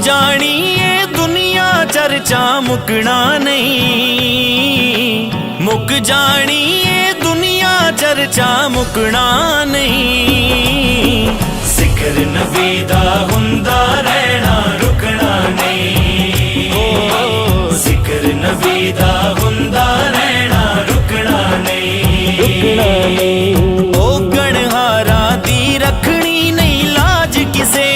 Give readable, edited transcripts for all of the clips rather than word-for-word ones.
ਜਾਣੀ ਏ ਦੁਨੀਆ ਚਰਚਾ ਮੁੱਕਣਾ ਨਹੀਂ, ਮੁੱਕ ਜਾਣੀ ਏ ਦੁਨੀਆ ਚਰਚਾ ਮੁੱਕਣਾ ਨਹੀਂ। ਜ਼ਿਕਰ ਨਬੀ ਦਾ ਹੁੰਦਾ ਰਹਿਣਾ ਰੁਕਣਾ ਨਹੀਂ, ਜ਼ਿਕਰ ਨਬੀ ਦਾ ਹੁੰਦਾ ਰਹਿਣਾ ਰੁਕਣਾ ਨਹੀਂ, ਰੁਕਣਾ ਨਹੀਂ। ਉਹ ਗਣਹਾਰਾਂ ਦੀ ਰੱਖਣੀ ਨਹੀਂ ਲਾਜ ਕਿਸੇ।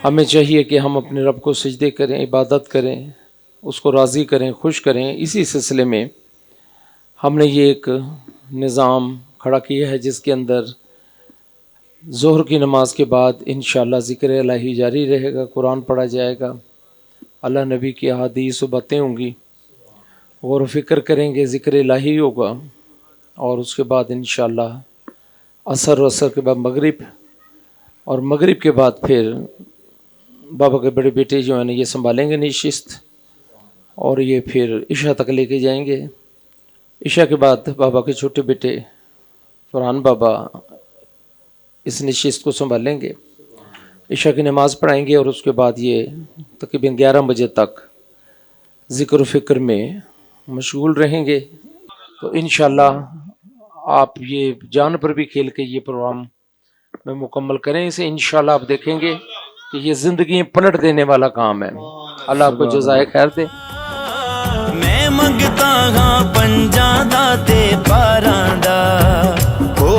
ہمیں چاہیے کہ ہم اپنے رب کو سجدے کریں، عبادت کریں، اس کو راضی کریں، خوش کریں۔ اسی سلسلے میں ہم نے یہ ایک نظام کھڑا کیا ہے جس کے اندر ظہر کی نماز کے بعد انشاءاللہ ذکر الہی جاری رہے گا، قرآن پڑھا جائے گا، اللہ نبی کی احادیث و باتیں ہوں گی، غور و فکر کریں گے، ذکر الہی ہوگا، اور اس کے بعد انشاءاللہ عصر کے بعد مغرب، اور مغرب کے بعد پھر بابا کے بڑے بیٹے جو ہیں نا یہ سنبھالیں گے نشست، اور یہ پھر عشاء تک لے کے جائیں گے۔ عشاء کے بعد بابا کے چھوٹے بیٹے فرحان بابا اس نشست کو سنبھالیں گے، عشاء کی نماز پڑھائیں گے، اور اس کے بعد یہ تقریباً 11 بجے تک ذکر و فکر میں مشغول رہیں گے۔ تو انشاءاللہ آپ یہ جان پر بھی کھیل کے یہ پروگرام میں مکمل کریں اسے، انشاءاللہ آپ دیکھیں گے کہ یہ زندگی پلٹ دینے والا کام ہے۔ اللہ آپ کو جزائے خیر دے۔ میں منگتا ہاں پنجاں دا تے پاراں دا، او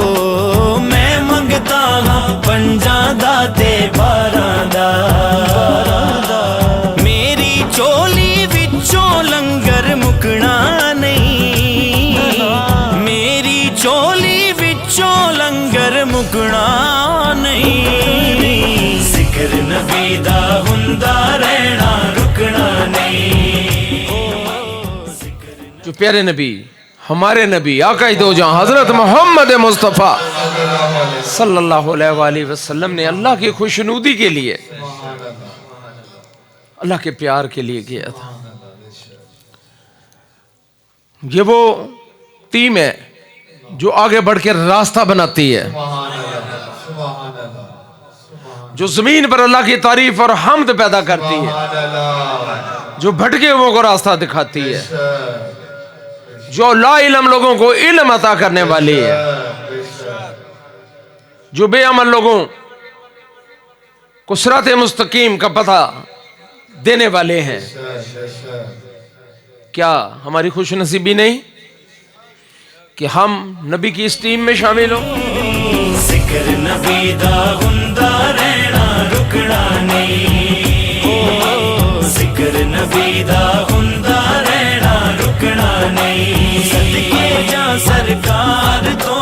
میں منگتا ہاں پنجاں دا تے پاراں دا، میری چولی وچوں لنگر مکنا نہیں، میری چولی وچوں لنگر مکنا نہیں، ذکر نبی دا ہوندا رہنا رکنا نہیں۔ جو پیارے نبی، ہمارے نبی، آقا دو جہاں حضرت محمد مصطفیٰ صلی اللہ علیہ وآلہ وسلم نے اللہ کی خوشنودی کے لیے، اللہ کے پیار کے لیے کیا تھا۔ یہ وہ ٹیم ہے جو آگے بڑھ کے راستہ بناتی ہے، جو زمین پر اللہ کی تعریف اور حمد پیدا کرتی ہے، جو بھٹکے ہوئے کو راستہ دکھاتی ہے، جو لا علم لوگوں کو علم عطا کرنے والی ہے، جو بے عمل لوگوں کو صراط مستقیم کا پتہ دینے والے ہیں۔ کیا ہماری خوش نصیبی نہیں کہ ہم نبی کی اس ٹیم میں شامل ہوں؟ ذکر نبی دا ہوندا رہنا رکنا نہیں، ذکر نبی دا ہوندا رہنا رکنا نہیں، صدقے جا سرکار تو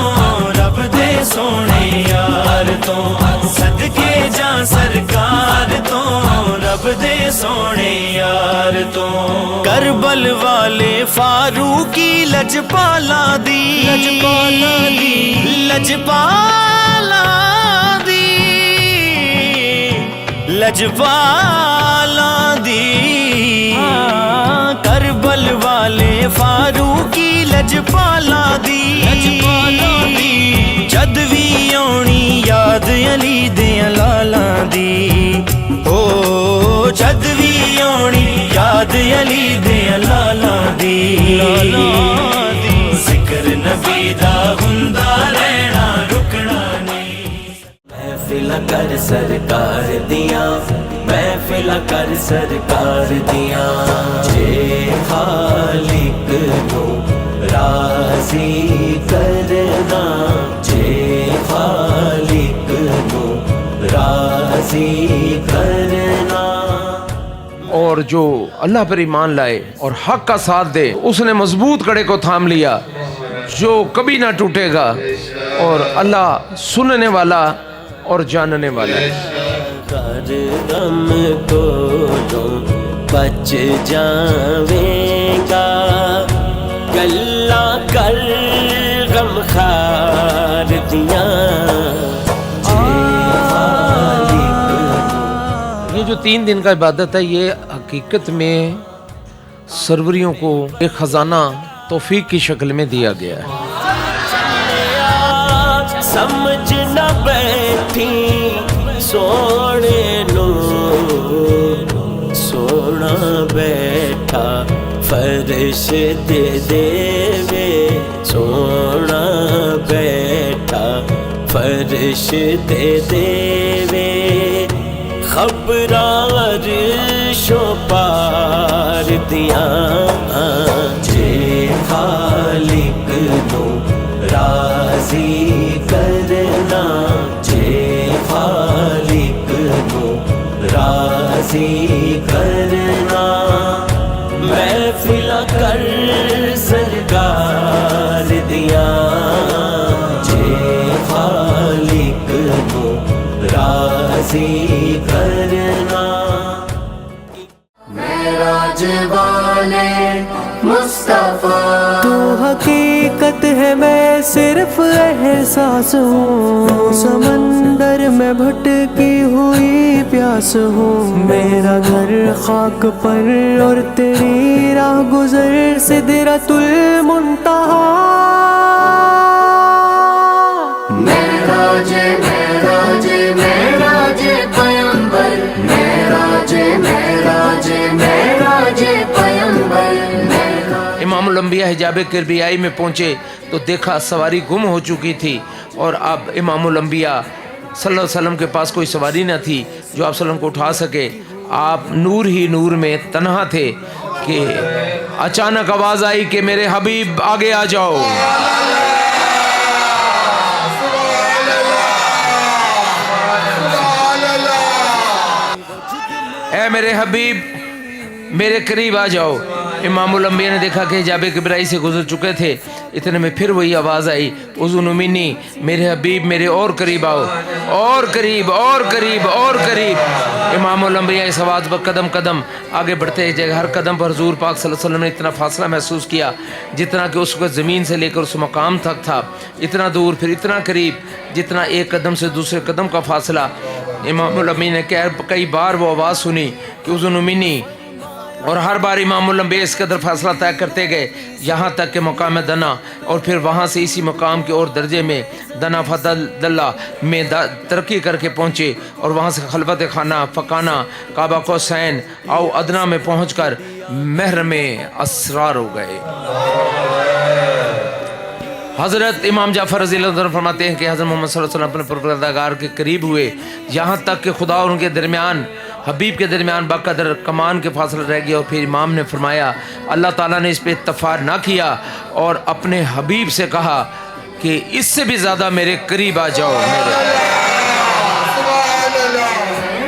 رب دے سونے یار تو، صدقے جا سرکار تو رب دے سونے یار تو، کربل والے فاروقی لجپالا دی، لجپالا دی، لجپالا دی، لجپالا دی، کربل والے فاروقی لجپالا دی، لجپالا دی، جد وی آنی یاد علی دیاں لالاں دی، او جد وی آنی یاد علی دیاں لالاں دی، ذکر نبی دا ہوندا رہنا رکنا نہیں۔ محفل کر سرکار دیاں، محفل کر سرکار دیاں، جے خالق نو راضی کرنا، جے خالق نو راضی کرنا۔ اور جو اللہ پر ایمان لائے اور حق کا ساتھ دے، اس نے مضبوط کڑے کو تھام لیا جو کبھی نہ ٹوٹے گا، اور اللہ سننے والا اور جاننے والا ہے۔ کر غم کو تو بچ جاویں گا، گلا کر غم خار دیاں، یہ جو 3 دن کا عبادت ہے، یہ حقیقت میں سروریوں کو ایک خزانہ توفیق کی شکل میں دیا گیا ہے۔ سمجھ نہ بیٹھی سونے ویلو سونا بیٹھا فرش دے وے سونا بیٹھا فرش دے وے خبراں عرشوں پار دیاں جے خالق نو راضی کرنا جے خالق نو راضی کرنا محفل کر سرکار دیاں جے خالق نو راضی کرنا معراج والے مصطفیٰ تو حقیقت ہے میں صرف احساس ہوں سمندر میں بھٹکی ہوئی پیاس ہوں میرا گھر خاک پر اور تیری راہ گزر سدرۃ المنتہا معراج معراج معراج پیغمبر معراج معراج معراج پیغمبر امام الانبیاء حجاب کربیائی میں پہنچے تو دیکھا سواری گم ہو چکی تھی اور اب امام الانبیاء صلی اللہ علیہ وسلم کے پاس کوئی سواری نہ تھی جو آپ صلی اللہ علیہ وسلم کو اٹھا سکے آپ نور ہی نور میں تنہا تھے کہ اچانک آواز آئی کہ میرے حبیب آگے آ جاؤ اے میرے حبیب میرے قریب آ جاؤ امام الانبیاء نے دیکھا کہ حجاب کبریائی سے گزر چکے تھے اتنے میں پھر وہی آواز آئی اذن منی میرے حبیب میرے اور قریب آؤ اور قریب اور قریب اور قریب امام الانبیاء اس آواز پر قدم قدم آگے بڑھتے جائے ہر قدم پر حضور پاک صلی اللہ علیہ وسلم نے اتنا فاصلہ محسوس کیا جتنا کہ اس وقت زمین سے لے کر اس مقام تک تھا اتنا دور پھر اتنا قریب جتنا ایک قدم سے دوسرے قدم کا فاصلہ امام الانبیاء نے کئی بار وہ آواز سنی کہ اذن منی اور ہر بار امام الانبیاء اس قدر فاصلہ طے کرتے گئے یہاں تک کہ مقام دنا اور پھر وہاں سے اسی مقام کے اور درجے میں دنا فضلہ میں ترقی کر کے پہنچے اور وہاں سے خلوت خانہ فقانہ کعبہ قوسین او ادنا میں پہنچ کر محرم اسرار ہو گئے حضرت امام جعفر رضی اللہ عنہ فرماتے ہیں کہ حضرت محمد صلی اللہ علیہ وسلم اپنے پروردگار کے قریب ہوئے یہاں تک کہ خدا اور ان کے درمیان حبیب کے درمیان بقدر کمان کے فاصلے رہ گیا اور پھر امام نے فرمایا اللہ تعالیٰ نے اس پہ اتفاق نہ کیا اور اپنے حبیب سے کہا کہ اس سے بھی زیادہ میرے قریب آ جاؤ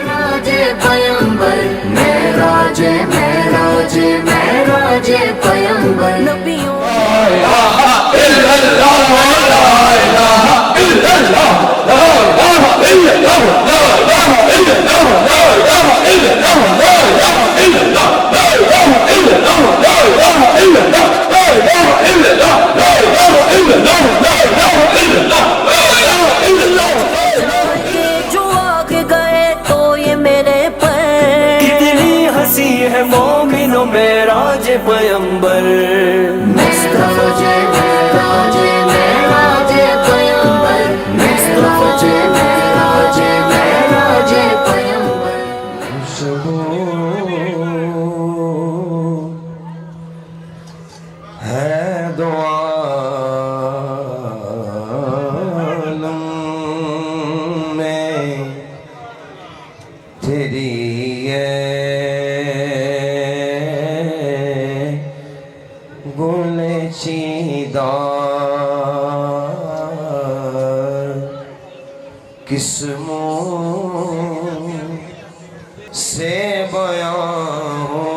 معراج پیغمبر معراج معراج معراج پیغمبر نبیوں جو آگے گئے تو یہ میرے پر کتنی ہنسی ہے مومنوں معراج پیغمبر معراج معراج معراج پیغمبر معراج معراج معراج پیغمبر ہے دعا میں تیری گل چیدار قسموں سے بیان ہو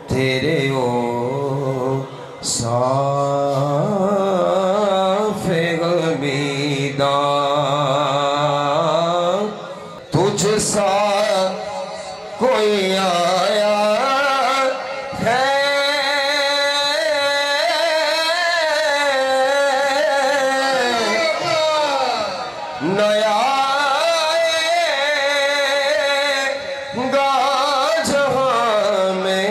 تیرے او صاف غمیدان تجھ سا کوئی آیا ہے نیا گا جہاں میں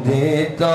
دیتا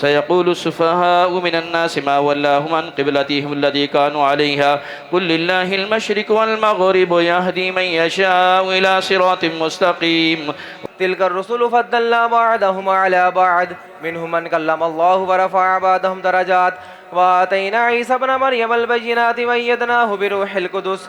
سيقول السفهاء من الناس ما ولاهم عن قبلتهم التي كانوا عليها قل لله المشرق والمغرب يهدي من يشاء إلى صراط مستقيم. تلك الرسل فضلنا بعضهم على بعض منهم من كلم الله ورفع بعضهم درجات وآتينا عيسى ابن مريم البينات وأيدناه بروح القدس.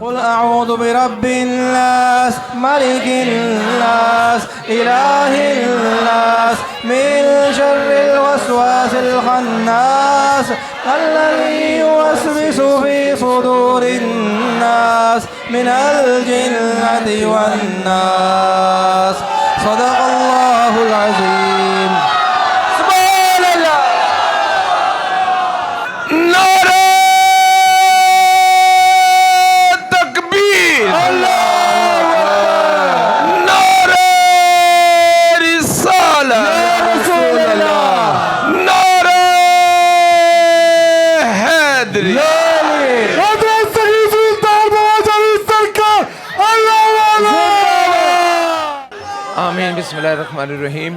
قل أعوذ برب الناس ملك الناس إله الناس من الذي يوسوس في صدور الناس من الجنة والناس صدق الله العظيم سبحان الله نعرہ تکبیر نعرہ رسالت نعرہ حیدری آمین. بسم اللہ الرحمن الرحیم.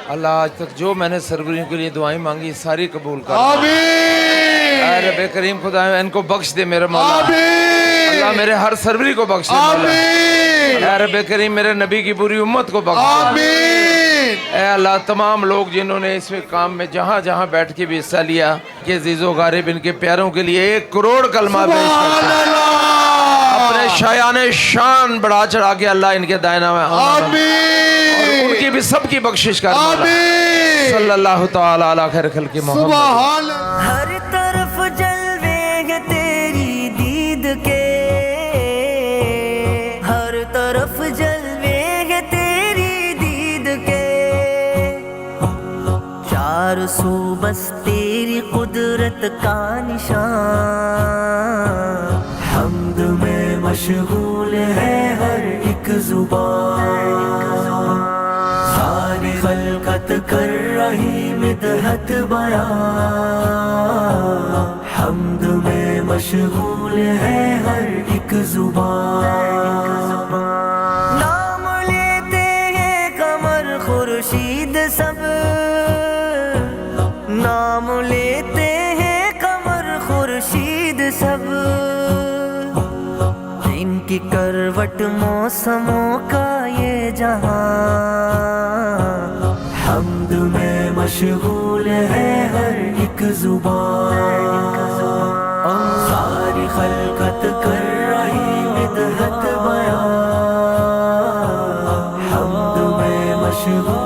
اللہ آج تک جو میں نے سروروں کے لیے دعائیں مانگی ساری قبول کر. آمین. اے رب کریم خدا ان کو بخش دے میرے مولا. آمین. اللہ میرے ہر سروری کو بخش دے مولا. آمین. اے رب کریم میرے نبی کی پوری امت کو بخش دے. آمین. اے اللہ تمام لوگ جنہوں نے اس کام میں جہاں جہاں بیٹھ کے بھی حصہ لیا کہ عزیز و غارب ان کے پیاروں کے لیے 1 کروڑ کلمہ پیش کرتے ہیں. اپنے شایان شان بڑھا چڑھا کے اللہ ان کے دائنہ میں آمین. اور ان کی بھی سب کی بخشش کر آمین. صلی اللہ تعالی علی خیر خلق محمد. ہر طرف جلوے ہیں تیری دید کے، ہر طرف جلوے ہیں تیری دید کے، چار سو بس تیری قدرت کا نشان، حمد میں مشغول ہے ہر ایک زبان، ساری خلقت کر رہی مدحت بیان، حمد میں مشغول ہے ہر ایک زبان، نام لیتے ہیں قمر خورشید سب، نام لیتے ہیں قمر خورشید سب، ان کی کروٹ موسموں کا یہ جہاں، حمد میں مشغول ہے ہر ایک زبان، ساری خلقت کر رہی مدحت بیان، حمد میں مشغول